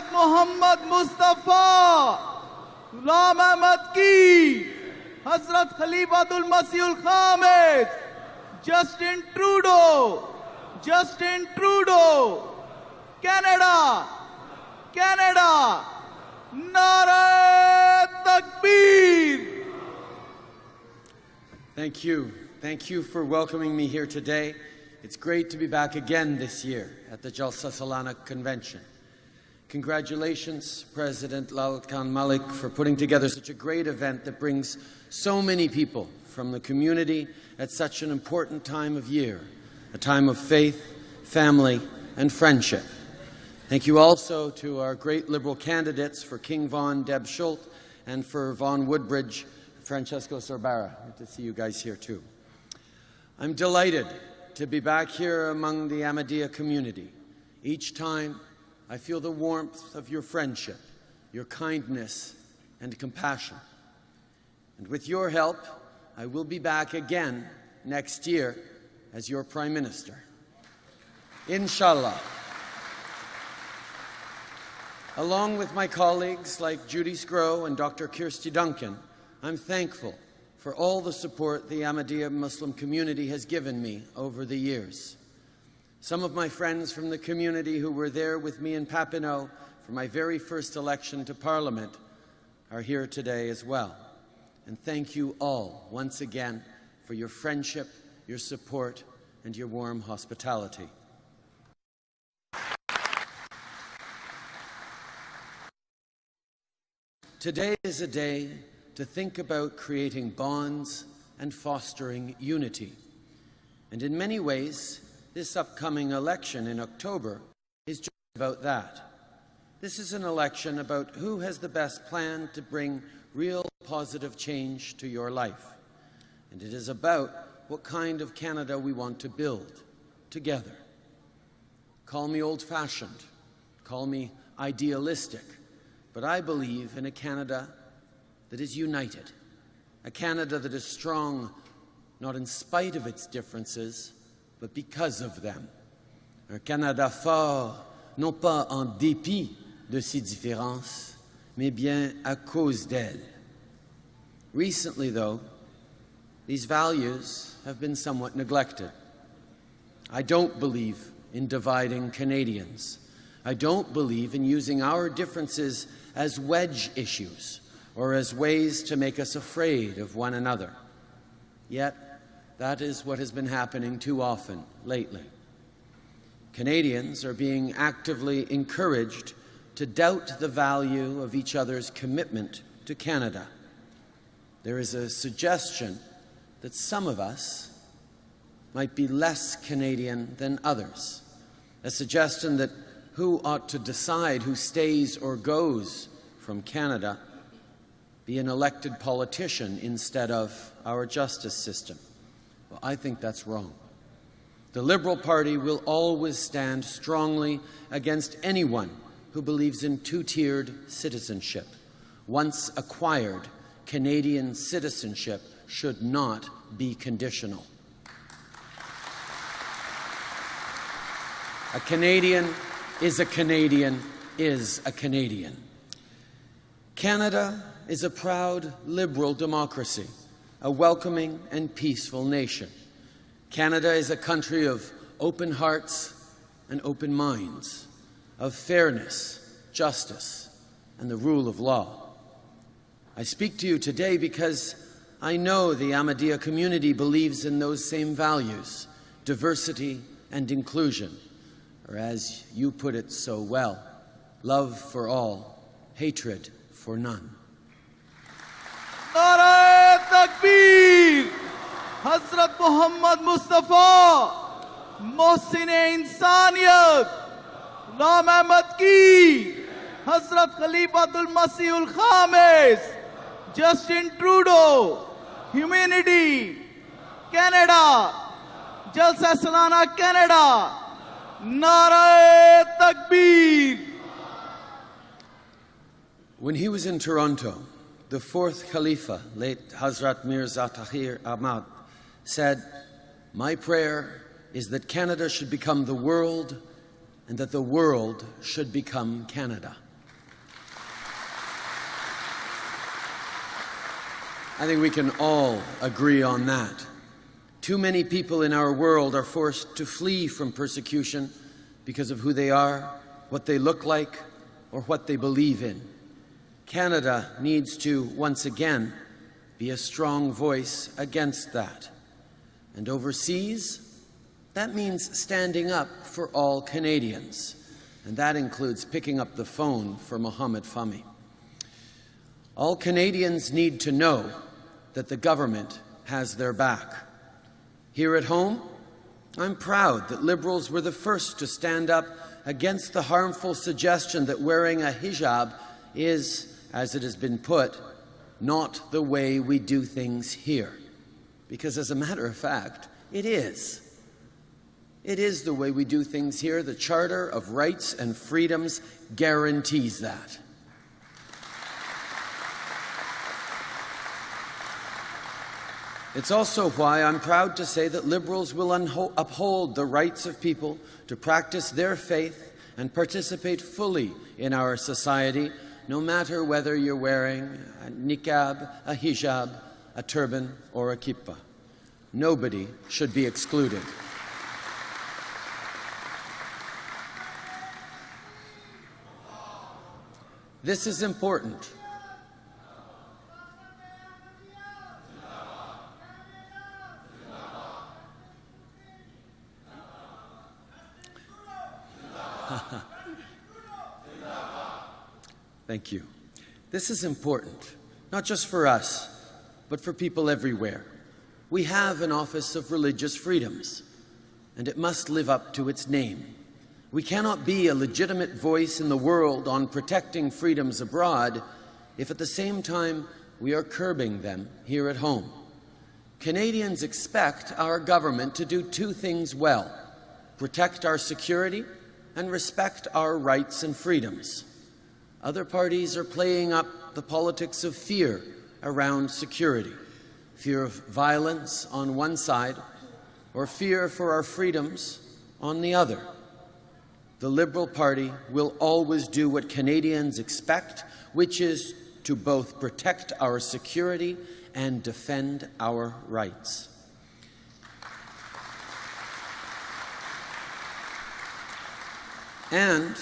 Hazrat Muhammad Mustafa, Ghulam Ahmad Ki, Hazrat Khalifatul Masihul Khamis, Justin Trudeau, Justin Trudeau, Canada, Canada, Nare Takbir. Thank you. Thank you for welcoming me here today. It's great to be back again this year at the Jalsa Salana Convention. Congratulations, President Lal Khan Malik, for putting together such a great event that brings so many people from the community at such an important time of year, a time of faith, family, and friendship. Thank you also to our great Liberal candidates for King Vaughan, Deb Schultz, and for Vaughan Woodbridge, Francesco Sorbara. Good to see you guys here too. I'm delighted to be back here among the Ahmadiyya community. Each time I feel the warmth of your friendship, your kindness, and compassion. And with your help, I will be back again next year as your Prime Minister. Inshallah. Along with my colleagues like Judy Scrow and Dr. Kirsty Duncan, I'm thankful for all the support the Ahmadiyya Muslim community has given me over the years. Some of my friends from the community who were there with me in Papineau for my very first election to Parliament are here today as well. And thank you all once again for your friendship, your support, and your warm hospitality. Today is a day to think about creating bonds and fostering unity. And in many ways, this upcoming election in October is just about that. This is an election about who has the best plan to bring real positive change to your life. And it is about what kind of Canada we want to build together. Call me old-fashioned, call me idealistic, but I believe in a Canada that is united, a Canada that is strong not in spite of its differences, but because of them. Un Canada fort, non pas en dépit de ses différences, mais bien à cause d'elles. Recently, though, these values have been somewhat neglected. I don't believe in dividing Canadians. I don't believe in using our differences as wedge issues or as ways to make us afraid of one another. Yet, that is what has been happening too often lately. Canadians are being actively encouraged to doubt the value of each other's commitment to Canada. There is a suggestion that some of us might be less Canadian than others, a suggestion that who ought to decide who stays or goes from Canada be an elected politician instead of our justice system. Well, I think that's wrong. The Liberal Party will always stand strongly against anyone who believes in two-tiered citizenship. Once acquired, Canadian citizenship should not be conditional. A Canadian is a Canadian is a Canadian. Canada is a proud liberal democracy, a welcoming and peaceful nation. Canada is a country of open hearts and open minds, of fairness, justice, and the rule of law. I speak to you today because I know the Ahmadiyya community believes in those same values, diversity and inclusion, or as you put it so well, love for all, hatred for none. Nare Takbir! Hazrat Muhammad Mustafa, Mohsin-e Insaniyat, Ghulam Ahmad Ki, Hazrat Khalifatul Masihul Khamis, Justin Trudeau, Humanity, Canada, Jalsa Salana Canada, Nare Takbir! When he was in Toronto, the fourth Khalifa, late Hazrat Mirza Tahir Ahmad, said, "My prayer is that Canada should become the world and that the world should become Canada." I think we can all agree on that. Too many people in our world are forced to flee from persecution because of who they are, what they look like, or what they believe in. Canada needs to, once again, be a strong voice against that. And overseas, that means standing up for all Canadians. And that includes picking up the phone for Mohamed Fahmy. All Canadians need to know that the government has their back. Here at home, I'm proud that Liberals were the first to stand up against the harmful suggestion that wearing a hijab is, as it has been put, not the way we do things here. Because as a matter of fact, it is. It is the way we do things here. The Charter of Rights and Freedoms guarantees that. It's also why I'm proud to say that Liberals will uphold the rights of people to practice their faith and participate fully in our society, no matter whether you're wearing a niqab, a hijab, a turban, or a kippah. Nobody should be excluded. This is important. Thank you. This is important, not just for us, but for people everywhere. We have an Office of Religious Freedoms, and it must live up to its name. We cannot be a legitimate voice in the world on protecting freedoms abroad if at the same time we are curbing them here at home. Canadians expect our government to do two things well: protect our security and respect our rights and freedoms. Other parties are playing up the politics of fear around security, fear of violence on one side, or fear for our freedoms on the other. The Liberal Party will always do what Canadians expect, which is to both protect our security and defend our rights. And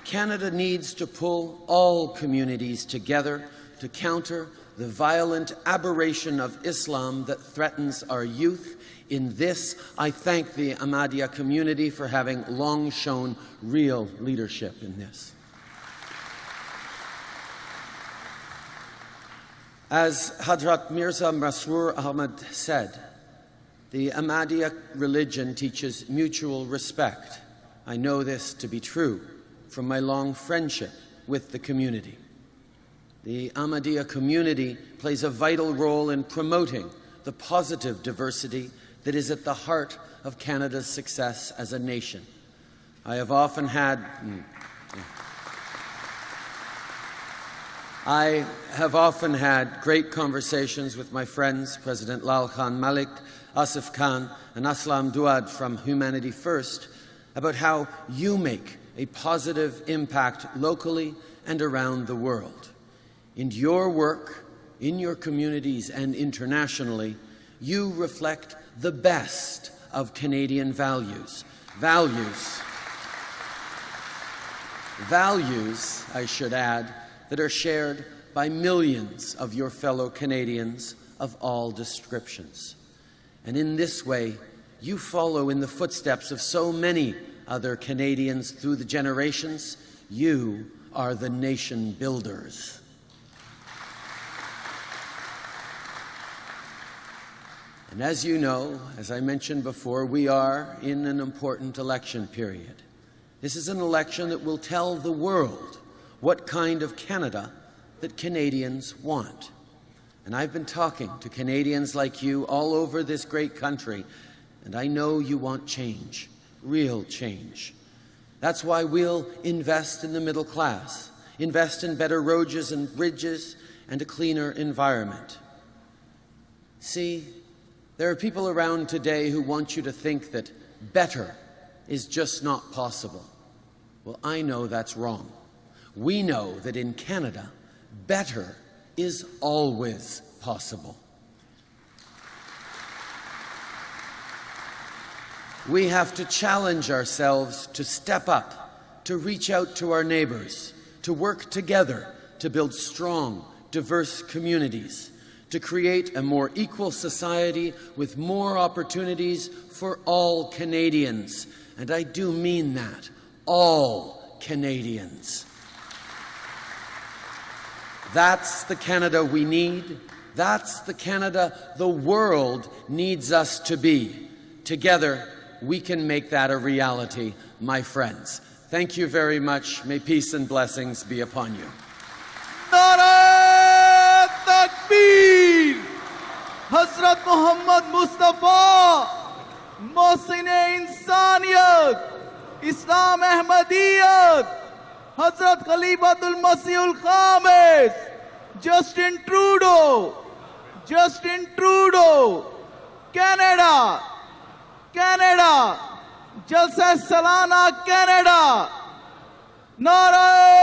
Canada needs to pull all communities together to counter the violent aberration of Islam that threatens our youth. In this, I thank the Ahmadiyya community for having long shown real leadership in this. As Hadrat Mirza Masroor Ahmad said, the Ahmadiyya religion teaches mutual respect. I know this to be true from my long friendship with the community. The Ahmadiyya community plays a vital role in promoting the positive diversity that is at the heart of Canada's success as a nation. I have often had great conversations with my friends, President Lal Khan Malik, Asif Khan, and Aslam Duad from Humanity First, about how you make a positive impact locally and around the world. In your work, in your communities and internationally, you reflect the best of Canadian values. Values, I should add, that are shared by millions of your fellow Canadians of all descriptions. And in this way, you follow in the footsteps of so many other Canadians through the generations. You are the nation builders. And as you know, as I mentioned before, we are in an important election period. This is an election that will tell the world what kind of Canada that Canadians want. And I've been talking to Canadians like you all over this great country, and I know you want change, real change. That's why we'll invest in the middle class, invest in better roads and bridges, and a cleaner environment. See, there are people around today who want you to think that better is just not possible. Well, I know that's wrong. We know that in Canada, better is always possible. We have to challenge ourselves to step up, to reach out to our neighbors, to work together to build strong, diverse communities, to create a more equal society with more opportunities for all Canadians. And I do mean that, all Canadians. That's the Canada we need. That's the Canada the world needs us to be. Together, we can make that a reality, my friends. Thank you very much. May peace and blessings be upon you. Nare Takbir! Hazrat Muhammad Mustafa, Mohsin-e Insaniyat, Islam Ahmadiyyat, Hazrat Khalifatul Masihul Khamis, Justin Trudeau, Canada, Jalsa Salana, Canada, Nare